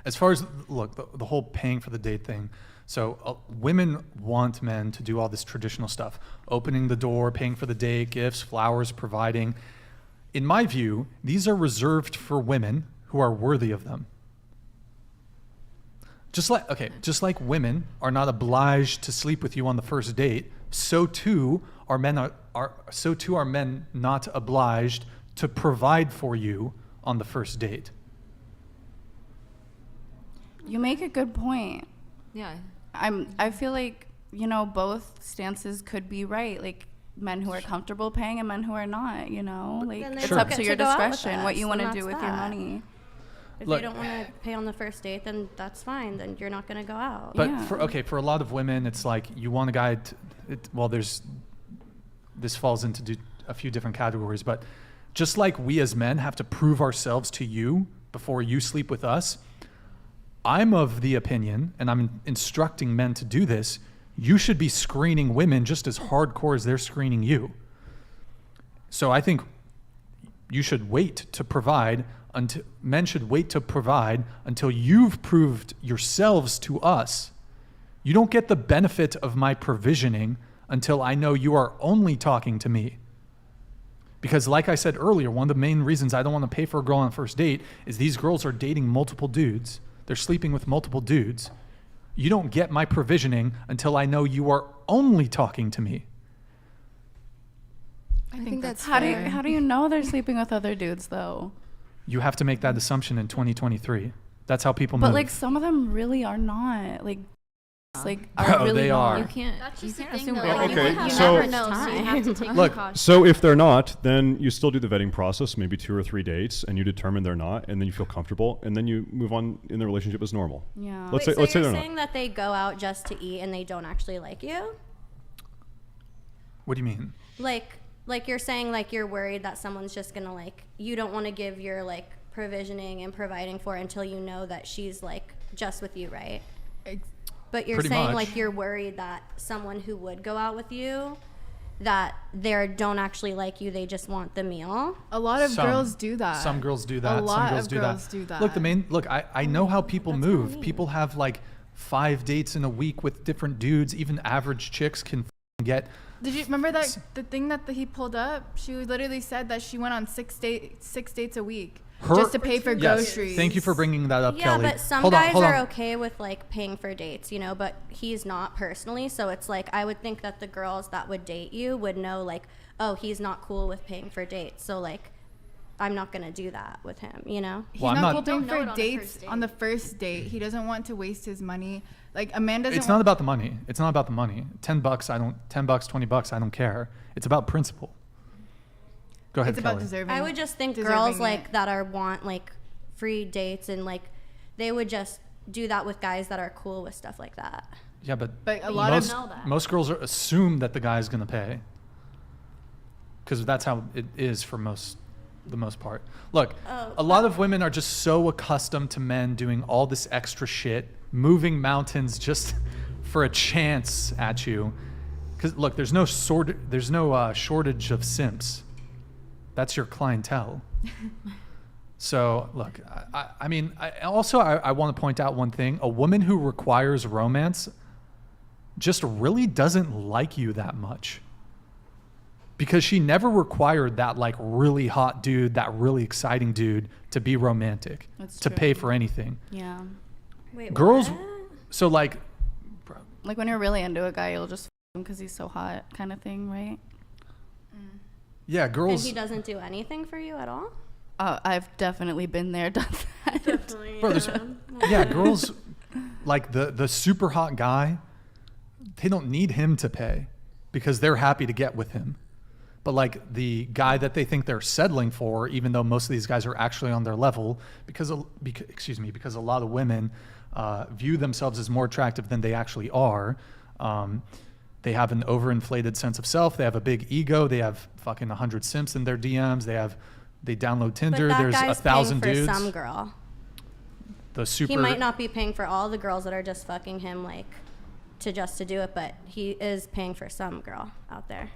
As far as, look, the whole paying for the date thing. So women want men to do all this traditional stuff, opening the door, paying for the date, gifts, flowers, providing. In my view, these are reserved for women who are worthy of them. Just like women are not obliged to sleep with you on the first date, so too are men not obliged to provide for you on the first date. You make a good point. Yeah. I feel like, you know, both stances could be right. Like men who are comfortable paying and men who are not, you know? Like it's Sure. up to your go out with discretion what you us, want to and do with that's your that. money. If Look- you don't want to pay on the first date, then that's fine. Then you're not going to go out. But Yeah. for a lot of women, it's like you want a guy this falls into a few different categories, but just like we as men have to prove ourselves to you before you sleep with us, I'm of the opinion, and I'm instructing men to do this, you should be screening women just as hardcore as they're screening you. So I think you should wait to provide men should wait to provide until you've proved yourselves to us. You don't get the benefit of my provisioning until I know you are only talking to me. Because like I said earlier, one of the main reasons I don't want to pay for a girl on a first date is these girls are dating multiple dudes. They're sleeping with multiple dudes. You don't get my provisioning until I know you are only talking to me. I think that's How fair. do you know they're sleeping with other dudes though? You have to make that assumption in 2023. That's how people But move. like some of them really are not. Like are Bro, really they not. are. You can't. That's You just the can't thing, assume. though. Like, Okay, you so- never know, so you have to take Look, precautions. so if they're not, then you still do the vetting process, maybe 2 or 3 dates, and you determine they're not, and then you feel comfortable, and then you move on in the relationship as normal. Yeah. Let's Wait, say so they're you're not. saying that they go out just to eat and they don't actually like you? What do you mean? Like you're saying, like you're worried that someone's just gonna like, you don't want to give your like provisioning and providing for until you know that she's like just with you, right? But you're Pretty saying much. like you're worried that someone who would go out with you, that they don't actually like you, they just want the meal. A lot of Some- girls do that. Some girls do that. A lot Some girls of do girls that. do that. Look, I know how people That's what I move. mean. People have like 5 dates in a week with different dudes. Even average chicks can get. Did you remember that the thing that he pulled up? She literally said that she went on 6 dates a week just to pay for Yes. groceries. Thank you for bringing that up, Yeah, Kelly. but some Hold on, guys hold are on. okay with like paying for dates, you know, but he's not personally. So it's like, I would think that the girls that would date you would know like, oh, he's not cool with paying for dates. So like, I'm not going to do that with him, you know? He's Well, I'm not not- cool paying Don't know it for on the dates first date. on the first date. He doesn't want to waste his money. Like a man doesn't. It's not about the money. It's not about the money. $10, $10, $20, I don't care. It's about principle. Go ahead, It's about Kelly. deserving. I would just think deserving girls it. like that are want like free dates and like they would just do that with guys that are cool with stuff like that. Yeah, but But a lot most, of know that. most girls assume that the guy's going to pay. Because that's how it is for the most part. Look, a lot of women are just so accustomed to men doing all this extra shit, moving mountains just for a chance at you. Because look, there's no shortage of simps. That's your clientele. So look, I mean, I want to point out one thing: a woman who requires romance just really doesn't like you that much. Because she never required that like really hot dude, that really exciting dude to be romantic, That's to true. pay for anything. Yeah. Wait, Girls, what? so like, Like when you're really into a guy, you'll just f him because he's so hot, kind of thing, right? yeah, And girls. he doesn't do anything for you at all? I've definitely been there, done that. Bro, there's- yeah, girls like the super hot guy, they don't need him to pay because they're happy to get with him. But like the guy that they think they're settling for, even though most of these guys are actually on their level, because a lot of women view themselves as more attractive than they actually are. They have an overinflated sense of self. They have a big ego. They have fucking 100 simps in their DMs. They download Tinder. But that There's guy's 1,000 paying dudes. for some girl. The super. He might not be paying for all the girls that are just fucking him like to do it, but he is paying for some girl out there.